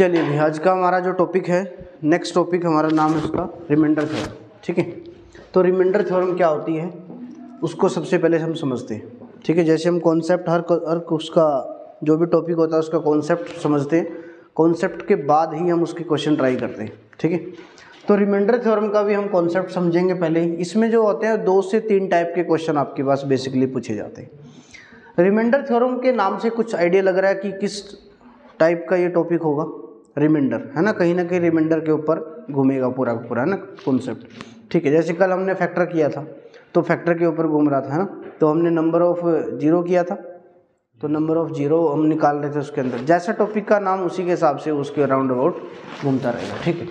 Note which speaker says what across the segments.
Speaker 1: चलिए भी आज का हमारा जो टॉपिक है, नेक्स्ट टॉपिक हमारा नाम है उसका रिमाइंडर थ्योरम। ठीक है, तो रिमाइंडर थ्योरम क्या होती है उसको सबसे पहले हम समझते हैं। ठीक है, जैसे हम कॉन्सेप्ट हर उसका जो भी टॉपिक होता है उसका कॉन्सेप्ट समझते हैं, कॉन्सेप्ट के बाद ही हम उसके क्वेश्चन ट्राई करते हैं। ठीक है, तो रिमाइंडर थ्योरम का भी हम कॉन्सेप्ट समझेंगे पहले ही। इसमें जो होते हैं 2 से 3 टाइप के क्वेश्चन आपके पास बेसिकली पूछे जाते हैं। रिमाइंडर थ्योरम के नाम से कुछ आइडिया लग रहा है कि किस टाइप का ये टॉपिक होगा। रिमाइंडर है ना कहीं रिमाइंडर के ऊपर घूमेगा पूरा का पूरा, है ना कॉन्सेप्ट। ठीक है, जैसे कल हमने फैक्टर किया था तो फैक्टर के ऊपर घूम रहा था, है ना। तो हमने नंबर ऑफ जीरो किया था तो नंबर ऑफ जीरो हम निकाल रहे थे उसके अंदर। जैसा टॉपिक का नाम उसी के हिसाब से उसके राउंड अबाउट घूमता रहेगा। ठीक है,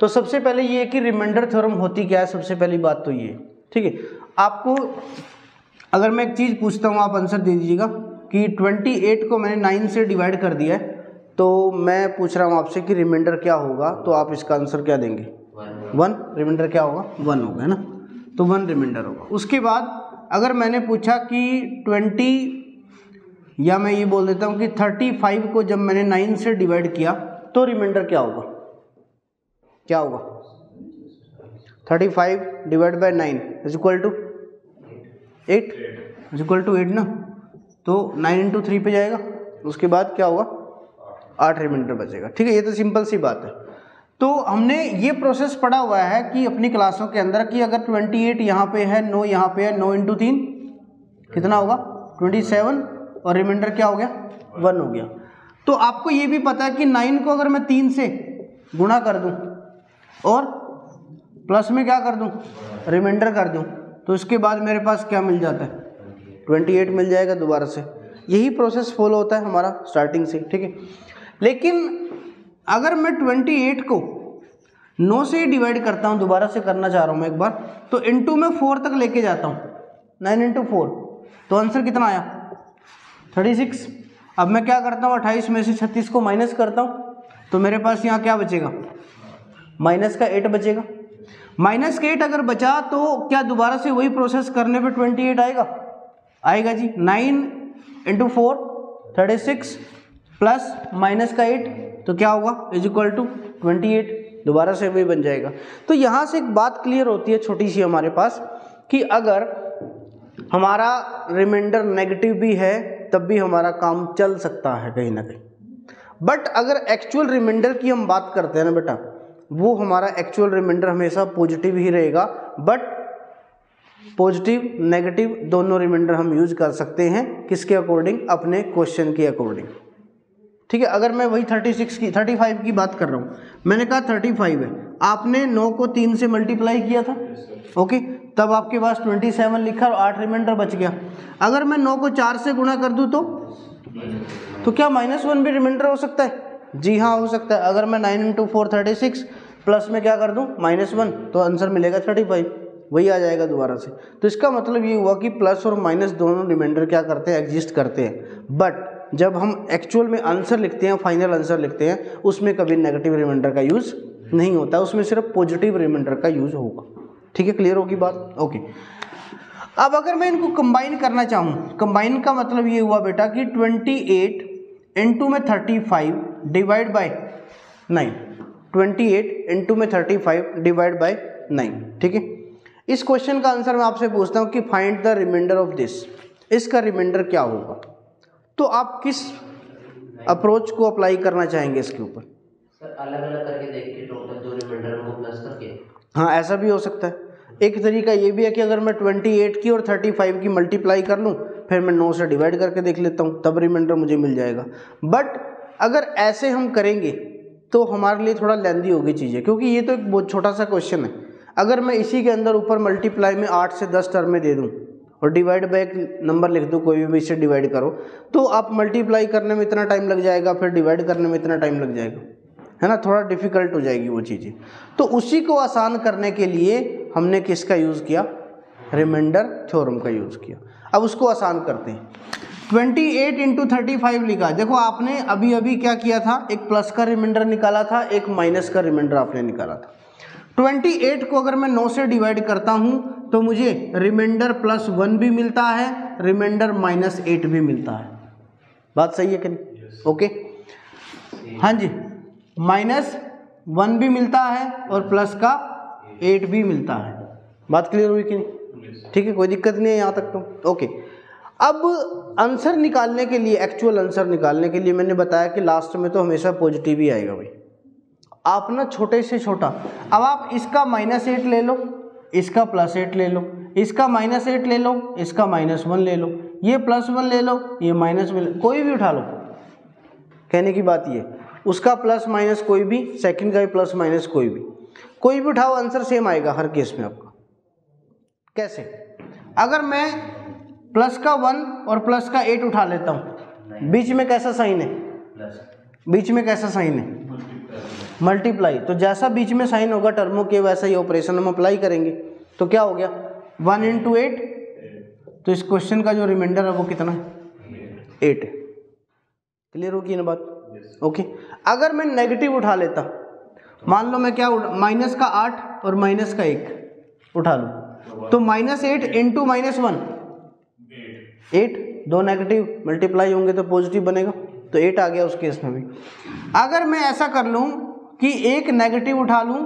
Speaker 1: तो सबसे पहले ये कि रिमाइंडर थ्योरम होती क्या है, सबसे पहली बात तो ये। ठीक है, आपको अगर मैं एक चीज़ पूछता हूँ आप आंसर दे दीजिएगा कि 28 को मैंने 9 से डिवाइड कर दिया है, तो मैं पूछ रहा हूँ आपसे कि रिमाइंडर क्या होगा, तो आप इसका आंसर क्या देंगे? 1। रिमाइंडर क्या होगा? 1 होगा, है ना। तो 1 रिमाइंडर होगा। उसके बाद अगर मैंने पूछा कि 20 या मैं ये बोल देता हूँ कि 35 को जब मैंने 9 से डिवाइड किया तो रिमाइंडर क्या होगा? क्या होगा? 35 divide by 9 is equal to 8 is equal to 8 ना। तो 9 इंटू 3 पे जाएगा, उसके बाद क्या होगा? 8 रिमाइंडर बचेगा। ठीक है, ये तो सिंपल सी बात है। तो हमने ये प्रोसेस पढ़ा हुआ है कि अपनी क्लासों के अंदर कि अगर 28 यहाँ पे है, 9 यहाँ पे है, 9 इंटू 3 कितना होगा? 27 और रिमाइंडर क्या हो गया? 1 हो गया। तो आपको ये भी पता है कि 9 को अगर मैं 3 से गुणा कर दूं और प्लस में क्या कर दूं? रिमाइंडर कर दूं, तो इसके बाद मेरे पास क्या मिल जाता है? 28 मिल जाएगा दोबारा से। यही प्रोसेस फॉलो होता है हमारा स्टार्टिंग से। ठीक है, लेकिन अगर मैं 28 को 9 से डिवाइड करता हूँ, दोबारा से करना चाह रहा हूँ मैं एक बार, तो इंटू में 4 तक लेके जाता हूँ, 9 इंटू 4, तो आंसर कितना आया? 36। अब मैं क्या करता हूँ, 28 में से 36 को माइनस करता हूँ, तो मेरे पास यहाँ क्या बचेगा? माइनस का 8 बचेगा। माइनस का 8 अगर बचा तो क्या दोबारा से वही प्रोसेस करने पे 28 आएगा? आएगा जी। 9 इंटू 4 36 प्लस माइनस का 8 तो क्या होगा? Is equal to 28। दोबारा से वही बन जाएगा। तो यहाँ से एक बात क्लियर होती है छोटी सी हमारे पास कि अगर हमारा रिमाइंडर नेगेटिव भी है तब भी हमारा काम चल सकता है कहीं ना कहीं। बट अगर एक्चुअल रिमाइंडर की हम बात करते हैं ना बेटा, वो हमारा एक्चुअल रिमाइंडर हमेशा पॉजिटिव ही रहेगा। बट पॉजिटिव नेगेटिव दोनों रिमाइंडर हम यूज कर सकते हैं, किसके अकॉर्डिंग? अपने क्वेश्चन के अकॉर्डिंग। ठीक है, अगर मैं वही 35 की बात कर रहा हूँ, मैंने कहा 35 है, आपने 9 को 3 से मल्टीप्लाई किया था, ओके, तब आपके पास 27 लिखा और 8 रिमाइंडर बच गया। अगर मैं 9 को 4 से गुणा कर दूँ तो क्या -1 भी रिमाइंडर हो सकता है? जी हाँ, हो सकता है। अगर मैं 9 इंटू 4 36 प्लस में क्या कर दूँ? -1, तो आंसर मिलेगा 35, वही आ जाएगा दोबारा से। तो इसका मतलब ये हुआ कि प्लस और माइनस दोनों रिमाइंडर क्या करते हैं? एग्जिस्ट करते हैं। बट जब हम एक्चुअल में आंसर लिखते हैं, फाइनल आंसर लिखते हैं, उसमें कभी नेगेटिव रिमाइंडर का यूज़ नहीं होता, उसमें सिर्फ पॉजिटिव रिमाइंडर का यूज़ होगा। ठीक है, क्लियर होगी बात? ओके। अब अगर मैं इनको कंबाइन करना चाहूँ, कंबाइन का मतलब ये हुआ बेटा कि 28 इंटू में 35 डिवाइड बाई 9, 28 इंटू में 35 डिवाइड बाई 9। ठीक है, इस क्वेश्चन का आंसर मैं आपसे पूछता हूँ कि find the reminder of this, इसका रिमाइंडर क्या होगा? तो आप किस अप्रोच को अप्लाई करना चाहेंगे इसके ऊपर?
Speaker 2: सर अलग अलग करके देख के टोटल जो रिमाइंडर को प्लस करके।
Speaker 1: हाँ, ऐसा भी हो सकता है। एक तरीका ये भी है कि अगर मैं 28 की और 35 की मल्टीप्लाई कर लूँ, फिर मैं 9 से डिवाइड करके देख लेता हूँ, तब रिमाइंडर मुझे मिल जाएगा। बट अगर ऐसे हम करेंगे तो हमारे लिए थोड़ा लेंदी होगी चीज़ें, क्योंकि ये तो एक बहुत छोटा सा क्वेश्चन है। अगर मैं इसी के अंदर ऊपर मल्टीप्लाई में 8 से 10 टर्में दे दूँ और डिवाइड बाय एक नंबर लिख दूँ, कोई भी इससे डिवाइड करो, तो आप मल्टीप्लाई करने में इतना टाइम लग जाएगा, फिर डिवाइड करने में इतना टाइम लग जाएगा, है ना, थोड़ा डिफिकल्ट हो जाएगी वो चीज़ें। तो उसी को आसान करने के लिए हमने किसका यूज़ किया? रिमाइंडर थ्योरम का यूज़ किया। अब उसको आसान करते हैं। 28 इंटू 35 लिखा। देखो आपने अभी अभी क्या किया था, एक प्लस का रिमाइंडर निकाला था, एक माइनस का रिमाइंडर आपने निकाला था। 28 को अगर मैं 9 से डिवाइड करता हूं तो मुझे रिमाइंडर +1 भी मिलता है, रिमाइंडर -8 भी मिलता है। बात सही है कि नहीं? ओके, हाँ जी, -1 भी मिलता है और प्लस का 8 भी मिलता है। बात क्लियर हुई कि नहीं? ठीक है, कोई दिक्कत नहीं है यहाँ तक तो ओके। अब आंसर निकालने के लिए, एक्चुअल आंसर निकालने के लिए मैंने बताया कि लास्ट में तो हमेशा पॉजिटिव ही आएगा भाई। आप ना छोटे से छोटा, अब आप इसका -8 ले लो, इसका +8 ले लो, इसका -8 ले लो, इसका -1 ले लो, ये +1 ले लो, ये -1, कोई भी उठा लो। कहने की बात ये, उसका प्लस माइनस कोई भी, सेकंड का भी प्लस माइनस कोई भी उठाओ, आंसर सेम आएगा हर केस में आपका। कैसे? अगर मैं प्लस का 1 और प्लस का 8 उठा लेता हूँ, बीच में कैसा साइन है? बीच में कैसा साइन है? मल्टीप्लाई। तो जैसा बीच में साइन होगा टर्मों के, वैसा ही ऑपरेशन हम अप्लाई करेंगे। तो क्या हो गया? 1 × 8, तो इस क्वेश्चन का जो रिमाइंडर है वो कितना है? 8 है। क्लियर होगी ना बात? ओके। अगर मैं नेगेटिव उठा लेता, मान लो मैं क्या माइनस का 8 और माइनस का 1 उठा लूँ, तो -8 × -1 8, दो नेगेटिव मल्टीप्लाई होंगे तो पॉजिटिव बनेगा, तो 8 आ गया उस केस में भी। अगर मैं ऐसा कर लूँ कि एक नेगेटिव उठा लूँ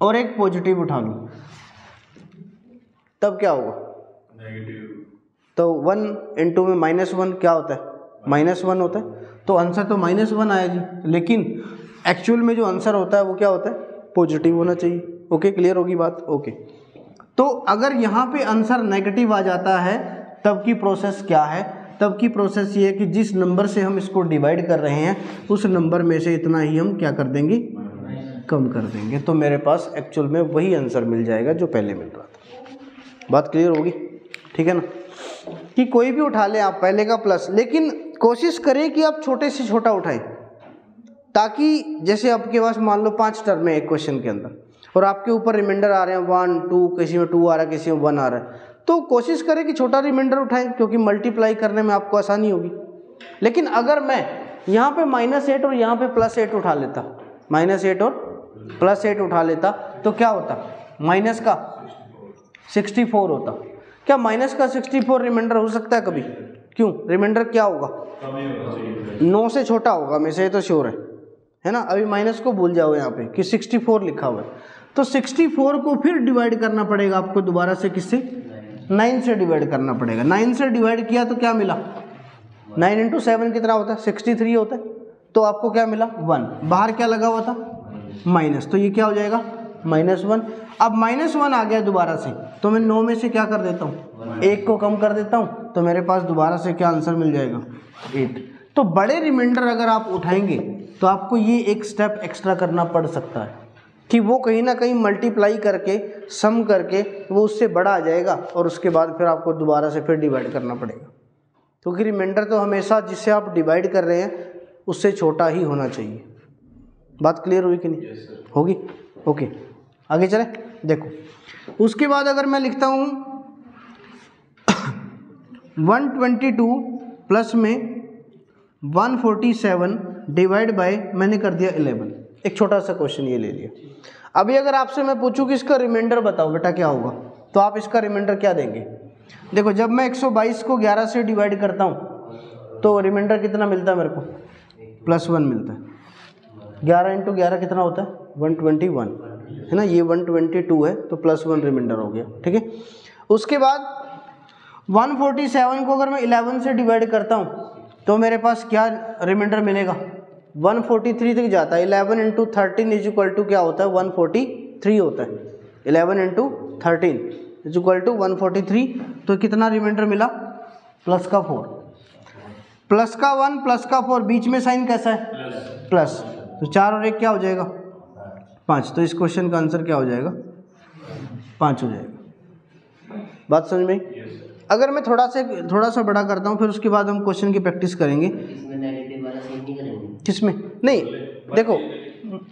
Speaker 1: और एक पॉजिटिव उठा लूँ, तब क्या होगा? नेगेटिव। तो 1 × में -1 क्या होता है? -1 होता है। तो आंसर तो -1 आया जी, लेकिन एक्चुअल में जो आंसर होता है वो क्या होता है? पॉजिटिव होना चाहिए। ओके, क्लियर होगी बात? ओके। तो अगर यहाँ पे आंसर नेगेटिव आ जाता है तब की प्रोसेस क्या है? तब की प्रोसेस ये है कि जिस नंबर से हम इसको डिवाइड कर रहे हैं उस नंबर में से इतना ही हम क्या कर देंगे? कम कर देंगे। तो मेरे पास एक्चुअल में वही आंसर मिल जाएगा जो पहले मिल रहा था। बात क्लियर होगी? ठीक है ना? कि कोई भी उठा लें आप, पहले का प्लस, लेकिन कोशिश करें कि आप छोटे से छोटा उठाएं, ताकि जैसे आपके पास मान लो 5 टर्म है एक क्वेश्चन के अंदर और आपके ऊपर रिमाइंडर आ रहे हैं 1 2, किसी में 2 आ रहा है, किसी में 1 आ रहा है, तो कोशिश करें कि छोटा रिमाइंडर उठाएं, क्योंकि मल्टीप्लाई करने में आपको आसानी होगी। लेकिन अगर मैं यहाँ पे -8 और यहाँ पे +8 उठा लेता, -8 और +8 उठा लेता, तो क्या होता? माइनस का 64 होता। क्या माइनस का 64 रिमाइंडर हो सकता है कभी? क्यों? रिमाइंडर क्या होगा? 9 से छोटा होगा, में से तो श्योर है ना। अभी माइनस को भूल जाओ यहाँ पे कि 64 लिखा हुआ है, तो 64 को फिर डिवाइड करना पड़ेगा आपको दोबारा से, किससे? 9 से डिवाइड करना पड़ेगा। 9 से डिवाइड किया तो क्या मिला? 9 × 7 कितना होता है? 63 होता है। तो आपको क्या मिला? 1। बाहर क्या लगा हुआ था? माइनस। तो ये क्या हो जाएगा? -1। अब -1 आ गया दोबारा से, तो मैं 9 में से क्या कर देता हूँ? 1 को कम कर देता हूँ, तो मेरे पास दोबारा से क्या आंसर मिल जाएगा? 8। तो बड़े रिमाइंडर अगर आप उठाएंगे तो आपको ये एक स्टेप एक्स्ट्रा करना पड़ सकता है कि वो कहीं ना कहीं मल्टीप्लाई करके, सम करके वो उससे बड़ा आ जाएगा और उसके बाद फिर आपको दोबारा से फिर डिवाइड करना पड़ेगा, क्योंकि रिमाइंडर तो हमेशा जिससे आप डिवाइड कर रहे हैं उससे छोटा ही होना चाहिए। बात क्लियर हुई कि नहीं? होगी? ओके, आगे चले। देखो उसके बाद अगर मैं लिखता हूँ 122 प्लस में 147 डिवाइड बाय, मैंने कर दिया 11। एक छोटा सा क्वेश्चन ये ले लिया। अभी अगर आपसे मैं पूछूं कि इसका रिमाइंडर बताओ बेटा क्या होगा, तो आप इसका रिमाइंडर क्या देंगे? देखो जब मैं 122 को 11 से डिवाइड करता हूँ तो रिमाइंडर कितना मिलता है मेरे को? +1 मिलता है। 11 × 11 कितना होता है? 121 है ना। ये 122 है तो +1 रिमाइंडर हो गया। ठीक है। उसके बाद 147 को अगर मैं 11 से डिवाइड करता हूँ तो मेरे पास क्या रिमाइंडर मिलेगा? 143 तक जाता है। 11 × 13 = क्या होता है? 143 होता है। 11 × 13 = 143। तो कितना रिमाइंडर मिला? प्लस का 4, प्लस का 1, प्लस का 4, बीच में साइन कैसा है? प्लस। तो 4 और 1 क्या हो जाएगा? 5। तो इस क्वेश्चन का आंसर क्या हो जाएगा? 5 हो जाएगा। बात समझ में? अगर मैं थोड़ा सा बड़ा करता हूँ, फिर उसके बाद हम क्वेश्चन की प्रैक्टिस करेंगे।
Speaker 2: इसमें नेगेटिव वाला सीन नहीं करेंगे?
Speaker 1: किसमें? नहीं, देखो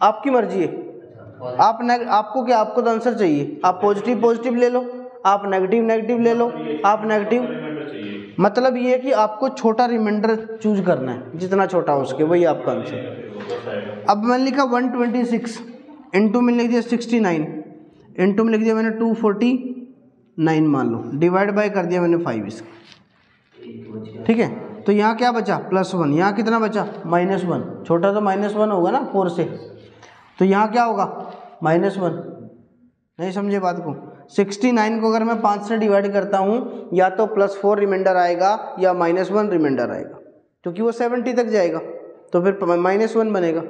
Speaker 1: आपकी मर्जी है। आपको क्या, आपको तो आंसर चाहिए। आप पॉजिटिव ले लो, आप नेगेटिव ले लो, आप नेगेटिव, मतलब ये है कि आपको छोटा रिमाइंडर चूज करना है, जितना छोटा हो उसके, वही आपका आंसर। अब मैंने लिखा 126, इनटू में लिख दिया 69, इनटू में लिख दिया मैंने 249 मान लो, डिवाइड बाय कर दिया मैंने 5 इसका। ठीक है। तो तो यहाँ क्या बचा +1, यहाँ कितना बचा -1, छोटा तो -1 होगा ना 4 से, तो यहाँ क्या होगा -1। नहीं समझे बात को। 69 को अगर मैं 5 से डिवाइड करता हूँ या तो +4 रिमाइंडर आएगा या -1 रिमाइंडर आएगा, क्योंकि वो 70 तक जाएगा तो फिर -1 बनेगा,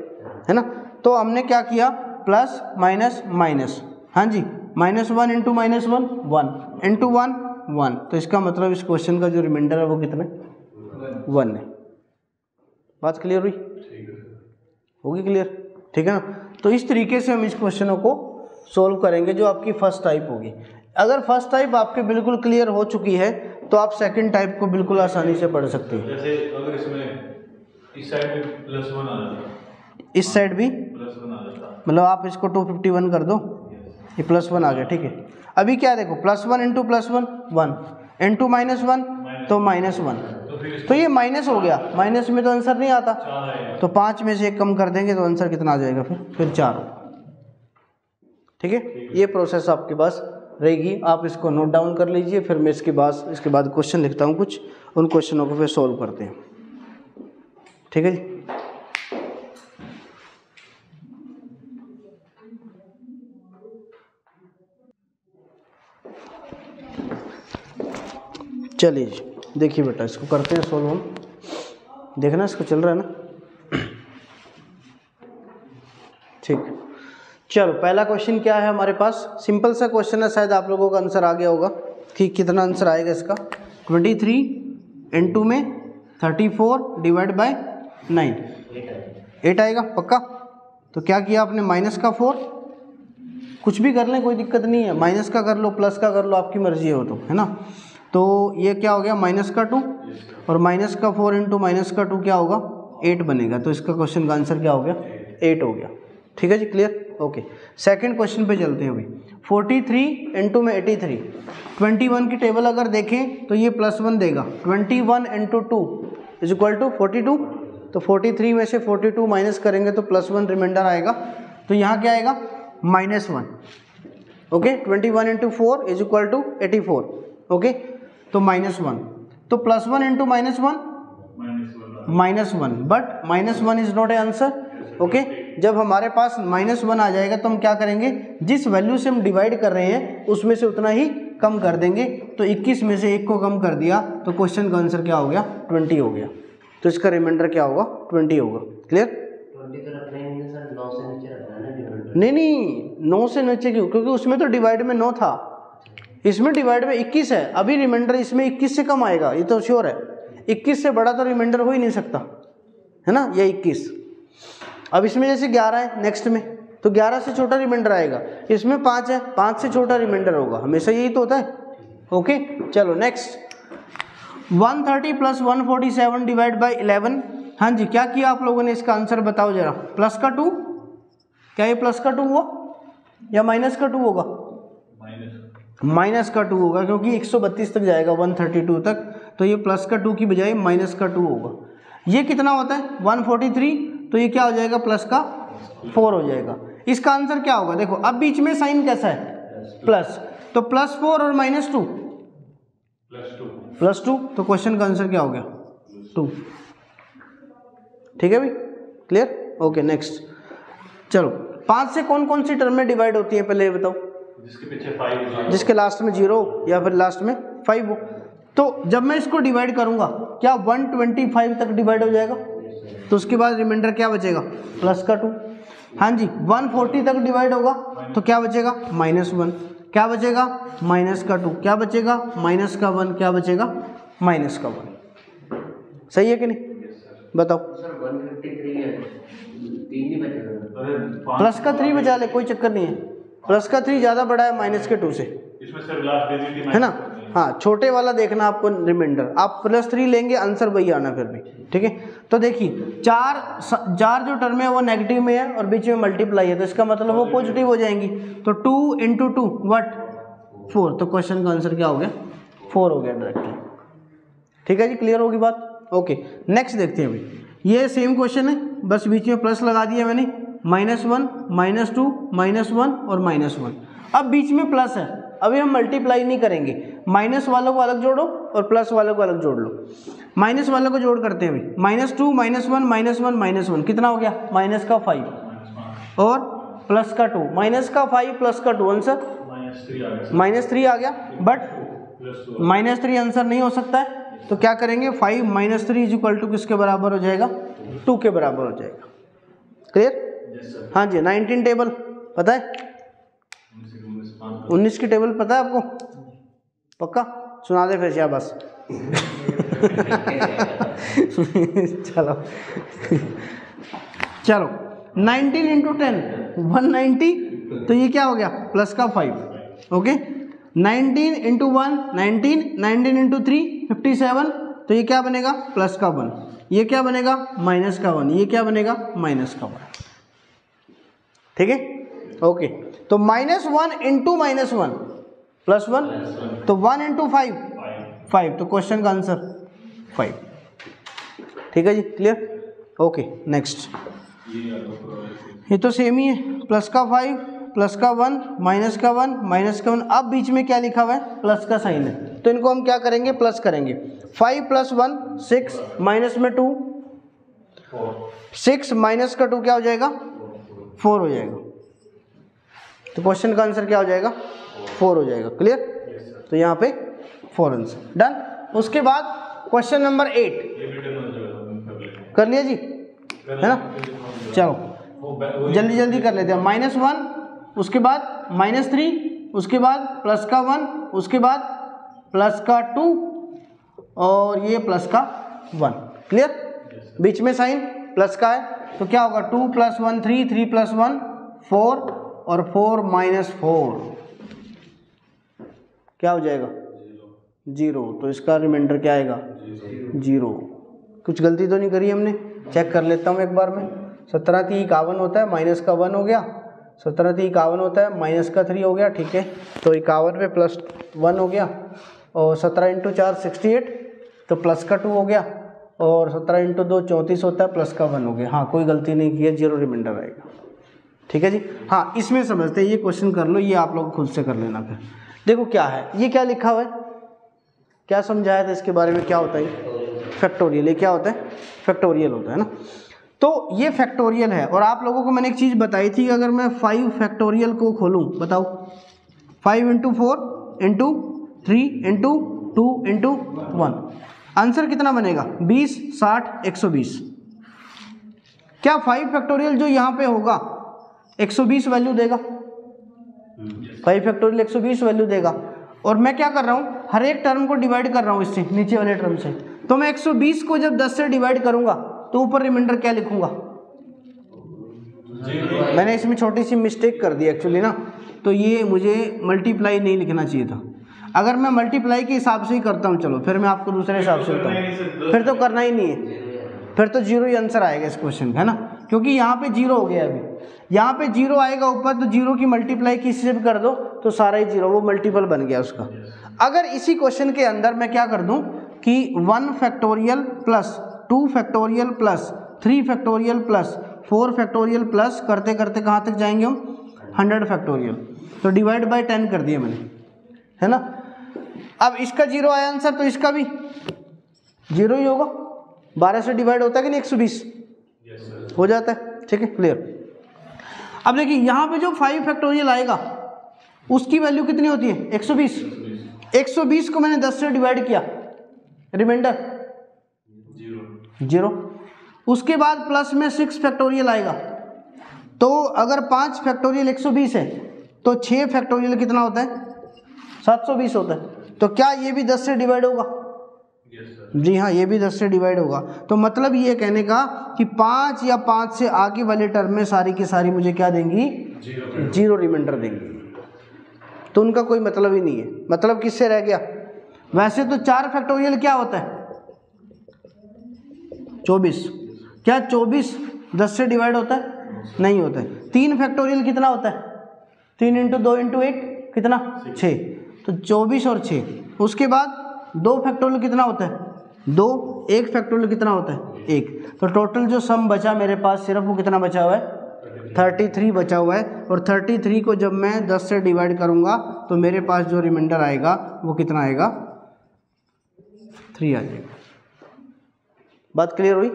Speaker 1: है ना। तो हमने क्या किया प्लस माइनस माइनस, हाँ जी, -1 × -1 1 × 1 1, तो इसका मतलब इस क्वेश्चन का जो रिमाइंडर है वो कितना 1 है। बात क्लियर हुई, होगी क्लियर, ठीक है ना। तो इस तरीके से हम इस क्वेश्चनों को सोल्व करेंगे जो आपकी फर्स्ट टाइप होगी। अगर फर्स्ट टाइप आपके बिल्कुल क्लियर हो चुकी है तो आप सेकंड टाइप को बिल्कुल आसानी से पढ़ सकते हैं।
Speaker 3: जैसे अगर इसमें इस साइड भी +1 आ जाता,
Speaker 1: इस साइड भी
Speaker 3: +1 आ जाता,
Speaker 1: मतलब आप इसको 251 कर दो, ये +1 आ गया, ठीक है। अभी क्या देखो +1 × +1 1 × -1 तो -1, तो ये माइनस हो गया, माइनस में तो आंसर नहीं आता, तो 5 में से 1 कम कर देंगे तो आंसर कितना आ जाएगा फिर 4, ठीक है। ये प्रोसेस आपके पास रहेगी, आप इसको नोट डाउन कर लीजिए। फिर मैं इसके बाद क्वेश्चन लिखता हूँ कुछ, उन क्वेश्चनों को फिर सॉल्व करते हैं, ठीक है जी। चलिए जी, देखिए बेटा इसको करते हैं सॉल्व हम, देखना इसको चल रहा है ना, ठीक। चलो पहला क्वेश्चन क्या है हमारे पास, सिंपल सा क्वेश्चन है, शायद आप लोगों का आंसर आ गया होगा कि कितना आंसर आएगा इसका। 23 × 2 में 34 डिवाइड बाय 9, 8 आएगा पक्का। तो क्या किया आपने -4, कुछ भी कर लें कोई दिक्कत नहीं है, माइनस का कर लो प्लस का कर लो, आपकी मर्जी हो तो, है ना। तो ये क्या हो गया -2 और -4 × -2 क्या होगा 8 बनेगा, तो इसका क्वेश्चन का आंसर क्या हो गया 8 हो गया, ठीक है जी, क्लियर, ओके। सेकंड क्वेश्चन पे चलते हैं अभी। 43 × 83, 21 की टेबल अगर देखें तो ये +1 देगा, 21 × 2 = 42, तो 43 में से 42 माइनस करेंगे तो +1 रिमाइंडर आएगा, तो यहाँ क्या आएगा -1, ओके। 21 × 4 = 84, ओके, तो -1, तो +1 × -1 but -1 is not A answer, okay. जब हमारे पास -1 आ जाएगा तो हम क्या करेंगे, जिस वैल्यू से हम डिवाइड कर रहे हैं उसमें से उतना ही कम कर देंगे, तो 21 में से 1 को कम कर दिया तो क्वेश्चन का आंसर क्या हो गया 20 हो गया, तो इसका रिमाइंडर क्या होगा 20 होगा, क्लियर।
Speaker 2: 20 तो रखना ही नहीं सर, 9 से नीचे रखना है ना रिमाइंडर।
Speaker 1: नहीं 9 से नीचे क्यों, क्योंकि उसमें तो डिवाइड में 9 था, इसमें डिवाइड में 21 है, अभी रिमाइंडर इसमें 21 से कम आएगा, ये तो श्योर है। 21 से बड़ा तो रिमाइंडर हो ही नहीं सकता, है ना, ये 21। अब इसमें जैसे 11 है नेक्स्ट में, तो 11 से छोटा रिमाइंडर आएगा, इसमें 5 है, 5 से छोटा रिमाइंडर होगा, हमेशा यही तो होता है, ओके। चलो नेक्स्ट, 130 + 147 डिवाइड बाय 11, हाँ जी, क्या किया आप लोगों ने, इसका आंसर बताओ जरा। +2, क्या ये +2 हुआ या -2 होगा, -2 होगा, क्योंकि 132 तक जाएगा 132 तक, तो ये +2 की बजाय -2 होगा। ये कितना होता है 143, तो ये क्या हो जाएगा +4 हो जाएगा। इसका आंसर क्या होगा, देखो अब बीच में साइन कैसा है प्लस, तो +4 और -2 +2, तो क्वेश्चन का आंसर क्या हो गया 2, ठीक है भाई, क्लियर, ओके। नेक्स्ट चलो, 5 से कौन कौन सी टर्म में डिवाइड होती है पहले ये बताओ,
Speaker 3: जिसके पीछे 5,
Speaker 1: जिसके लास्ट में 0 या फिर लास्ट में 5 हो। तो जब मैं इसको डिवाइड करूंगा क्या 125 तक डिवाइड हो जाएगा, तो उसके बाद रिमाइंडर क्या बचेगा +2, हाँ जी। 140 तक डिवाइड होगा तो क्या बचेगा -1, क्या बचेगा -2, क्या बचेगा -1, क्या बचेगा -1, सही है कि नहीं, बताओ।
Speaker 2: सर 153 है, 3 ही बचेगा,
Speaker 1: +3 बचा ले, कोई चक्कर नहीं है, +3 ज़्यादा बड़ा है -2 से,
Speaker 3: इसमें सर लास्ट डिजिट
Speaker 1: है ना। हाँ, छोटे वाला देखना आपको रिमाइंडर, आप +3 लेंगे आंसर वही आना फिर भी, ठीक है। तो देखिए 4 जो टर्म है वो नेगेटिव में है और बीच में मल्टीप्लाई है, तो इसका मतलब वो पॉजिटिव हो जाएंगी, तो 2 × 2 व्हाट 4, तो क्वेश्चन का आंसर क्या हो गया 4 हो गया डायरेक्टली, ठीक है जी, क्लियर होगी बात, ओके। नेक्स्ट देखते हैं अभी, ये सेम क्वेश्चन है, बस बीच में प्लस लगा दिया मैंने, -1 -2 -1 और -1। अब बीच में प्लस है, अभी हम मल्टीप्लाई नहीं करेंगे, माइनस वालों को अलग जोड़ो और प्लस वालों को अलग जोड़ लो। माइनस वालों को जोड़ करते हैं अभी, -2 -1 -1 कितना हो गया, माइनस का 5 और प्लस का 2, माइनस का 5 प्लस का 2 आंसर -3 आ गया, बट -3 आंसर नहीं हो सकता है, तो क्या करेंगे 5 - 3 = किसके बराबर हो जाएगा, 2 के बराबर हो जाएगा। क्लियर? हाँ जी। 19 टेबल पता है, 19 की टेबल पता है आपको, पक्का सुना दे फिर बस चलो चलो 19 × 10 190, तो ये क्या हो गया प्लस का 5। ओके 19 × 1 19, 19 × 3 57, तो ये क्या बनेगा प्लस का 1, ये क्या बनेगा माइनस का 1, ये क्या बनेगा माइनस का 1। ठीक है ओके, तो -1 × -1 +1, तो 1 × 5 5, तो क्वेश्चन का आंसर 5। ठीक है जी, क्लियर? ओके नेक्स्ट, ये तो सेम ही है, प्लस का 5 प्लस का 1 माइनस का 1 माइनस का 1, अब बीच में क्या लिखा हुआ है प्लस का साइन है, तो इनको हम क्या करेंगे प्लस करेंगे। 5 + 1 6, माइनस में 2 6 माइनस का 2 क्या हो जाएगा 4 हो जाएगा, तो क्वेश्चन का आंसर क्या हो जाएगा 4 हो जाएगा। क्लियर? तो यहाँ पे 4 आंसर डन। उसके बाद क्वेश्चन नंबर 8 कर लिया जी, है ना? चलो जल्दी जल्दी कर लेते हैं। -1, उसके बाद -3, उसके बाद प्लस का 1, उसके बाद प्लस का 2 और ये प्लस का 1। क्लियर? बीच में साइन प्लस का है, तो क्या होगा 2 + 1 3, 3 + 1 4 और 4 - 4 क्या हो जाएगा 0, तो इसका रिमाइंडर क्या आएगा 0। कुछ गलती तो नहीं करी हमने, चेक कर लेता हूँ एक बार में। 17 × 51 होता है, माइनस का 1 हो गया, 17 × 51 होता है, माइनस का 3 हो गया। ठीक है, तो 51 पे +1 हो गया, और 17 × 4 68, तो प्लस का 2 हो गया, और 17 × 2 34 होता है, प्लस का 1 हो गया। हाँ कोई गलती नहीं की है, 0 रिमाइंडर आएगा। ठीक है जी, हाँ इसमें समझते हैं, ये क्वेश्चन कर लो, ये आप लोग खुद से कर लेना। फिर देखो क्या है, ये क्या लिखा हुआ है, क्या समझाया था इसके बारे में, क्या होता है फैक्टोरियल, ये क्या होता है फैक्टोरियल होता है ना। तो ये फैक्टोरियल है, और आप लोगों को मैंने एक चीज़ बताई थी, अगर मैं 5 फैक्टोरियल को खोलूँ, बताओ 5 × 4 × 3 × 2 × 1, आंसर कितना बनेगा 20 60 120। क्या 5 फैक्टोरियल जो यहाँ पे होगा 120 वैल्यू देगा, 5 फैक्टोरियल 120 वैल्यू देगा, और मैं क्या कर रहा हूँ हर एक टर्म को डिवाइड कर रहा हूँ इससे, नीचे वाले टर्म से, तो मैं 120 को जब 10 से डिवाइड करूँगा तो ऊपर रिमाइंडर क्या लिखूँगा, मैंने इसमें छोटी सी मिस्टेक कर दी एक्चुअली ना, तो ये मुझे मल्टीप्लाई नहीं लिखना चाहिए था। अगर मैं मल्टीप्लाई के हिसाब से ही करता हूँ, चलो फिर मैं आपको दूसरे हिसाब से बताऊँ, फिर तो करना ही नहीं है, फिर तो 0 ही आंसर आएगा इस क्वेश्चन का, है ना, क्योंकि यहाँ पे 0 हो गया, अभी यहाँ पे 0 आएगा ऊपर, तो 0 की मल्टीप्लाई किसी से भी कर दो तो सारा ही 0, वो मल्टीपल बन गया उसका। अगर इसी क्वेश्चन के अंदर मैं क्या कर दूं कि 1 factorial plus 2 factorial plus 3 factorial plus 4 factorial plus करते करते कहाँ तक जाएंगे हम 100 फैक्टोरियल, तो डिवाइड बाय 10 कर दिया मैंने, है ना। अब इसका 0 आया आंसर, तो इसका भी 0 ही होगा, 12 से डिवाइड होता है कि नहीं 120 हो जाता है। ठीक है क्लियर। अब देखिए यहाँ पे जो 5 फैक्टोरियल आएगा उसकी वैल्यू कितनी होती है 120, 120 को मैंने 10 से डिवाइड किया, रिमाइंडर 0। उसके बाद प्लस में 6 फैक्टोरियल आएगा, तो अगर 5 फैक्टोरियल 120 है तो 6 फैक्टोरियल कितना होता है 720 होता है, तो क्या ये भी 10 से डिवाइड होगा? जी हाँ, ये भी 10 से डिवाइड होगा। तो मतलब ये कहने का कि 5 या 5 से आगे वाले टर्म में सारी की सारी मुझे क्या देंगी 0 रिमाइंडर देंगी, तो उनका कोई मतलब ही नहीं है। मतलब किससे रह गया? वैसे तो 4 फैक्टोरियल क्या होता है 24, क्या 24 10 से डिवाइड होता है? नहीं होता है। 3 फैक्टोरियल कितना होता है 3 × 2 × 1 कितना 6, तो 24 और 6। उसके बाद 2 फैक्टोरियल कितना होता है 2, 1 फैक्टोरियल कितना होता है 1, तो टोटल जो सम बचा मेरे पास सिर्फ वो कितना बचा हुआ है 33 बचा हुआ है, और 33 को जब मैं 10 से डिवाइड करूंगा तो मेरे पास जो रिमाइंडर आएगा वो कितना आएगा, 3 आ जाएगा। बात क्लियर हुई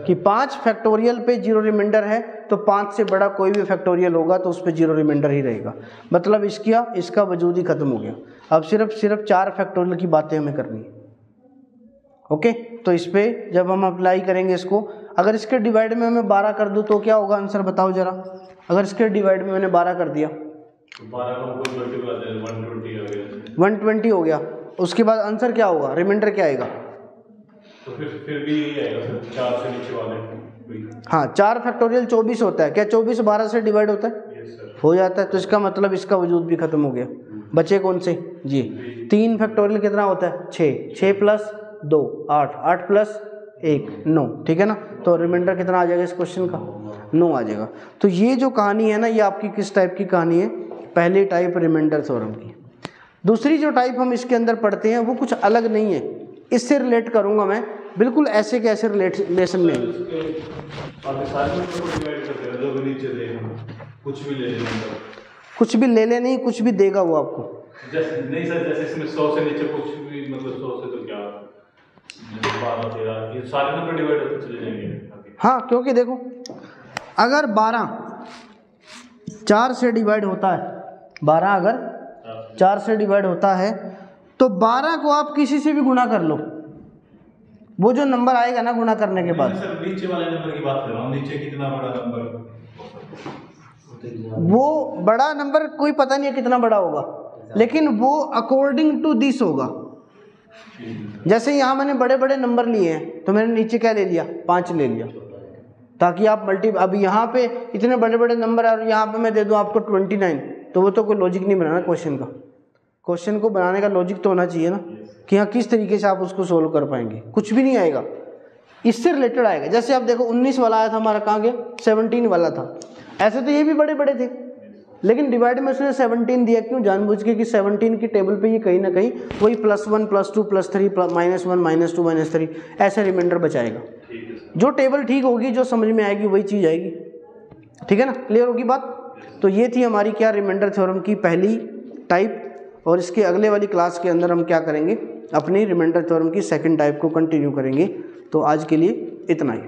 Speaker 1: कि 5 फैक्टोरियल पे 0 रिमाइंडर है, तो 5 से बड़ा कोई भी फैक्टोरियल होगा तो उस पे 0 रिमाइंडर ही रहेगा, मतलब इसका वजूद ही खत्म हो गया। अब सिर्फ 4 फैक्टोरियल की बातें हमें करनी है। ओके, तो इस पे जब हम अप्लाई करेंगे इसको, अगर इसके डिवाइड में मैं 12 कर दूं तो क्या होगा, आंसर बताओ जरा। अगर इसके डिवाइड में मैंने 12 कर दिया, 120 हो गया, उसके बाद आंसर क्या होगा, रिमाइंडर क्या आएगा,
Speaker 3: तो फिर भी यही आएगा सर, 4 से नीचे वाले।
Speaker 1: हाँ, 4 फैक्टोरियल 24 होता है, क्या 24 12 से डिवाइड होता है?
Speaker 3: Yes sir.
Speaker 1: हो जाता है, तो इसका मतलब इसका वजूद भी खत्म हो गया। बचे कौन से जी, 3 फैक्टोरियल कितना होता है, 6, 6 प्लस 2 8, 8 प्लस 1 9, ठीक है ना। तो रिमाइंडर कितना आ जाएगा इस क्वेश्चन का, 9 आ जाएगा। तो ये जो कहानी है ना, ये आपकी किस टाइप की कहानी है, पहली टाइप रिमाइंडर थ्योरम की। दूसरी जो टाइप हम इसके अंदर पढ़ते हैं वो कुछ अलग नहीं है, इससे रिलेट करूंगा मैं, बिल्कुल ऐसे के ऐसे रिलेशन में। कुछ भी ले ले नहीं, कुछ भी देगा वो आपको।
Speaker 3: जैसे नहीं सर, जैसे इसमें 100 से नीचे कुछ भी, मतलब 100 से तो क्या 12 13 ये सारे नंबर डिवाइड होते चले जाएंगे।
Speaker 1: हाँ, क्योंकि देखो अगर 12 4 से डिवाइड होता है, 12 अगर 4 से डिवाइड होता है तो 12 को आप किसी से भी गुणा कर लो, वो जो नंबर आएगा ना गुणा करने के बाद,
Speaker 3: सर नीचे वाले नंबर की बात कर रहा हूँ, नीचे कितना बड़ा नंबर,
Speaker 1: वो बड़ा नंबर कोई पता नहीं है कितना बड़ा होगा, लेकिन वो अकॉर्डिंग टू दिस होगा। जैसे यहाँ मैंने बड़े बड़े नंबर लिए हैं तो मैंने नीचे क्या ले लिया, 5 ले लिया, ताकि आप अब यहाँ पे इतने बड़े बड़े नंबर और यहाँ पे मैं दे दूँ आपको 29, तो वो तो कोई लॉजिक नहीं बनाना क्वेश्चन का। क्वेश्चन को बनाने का लॉजिक तो होना चाहिए ना, कि हाँ किस तरीके से आप उसको सोल्व कर पाएंगे, कुछ भी नहीं आएगा, इससे रिलेटेड आएगा। जैसे आप देखो 19 वाला आया था हमारा, कहाँ गया, 17 वाला था। ऐसे तो ये भी बड़े बड़े थे, लेकिन डिवाइड में उसने 17 दिया, क्यों, जानबूझ के कि 17 की टेबल पे ये कहीं ना कहीं वही +1 +2 +3 -1 -2 -3 ऐसे रिमाइंडर बचाएगा। जो टेबल ठीक होगी, जो समझ में आएगी वही चीज़ आएगी, ठीक है ना, क्लियर होगी बात। तो ये थी हमारी क्या, रिमाइंडर थ्योरम की पहली टाइप, और इसके अगले वाली क्लास के अंदर हम क्या करेंगे, अपनी रिमाइंडर थ्योरम की सेकंड टाइप को कंटिन्यू करेंगे। तो आज के लिए इतना ही।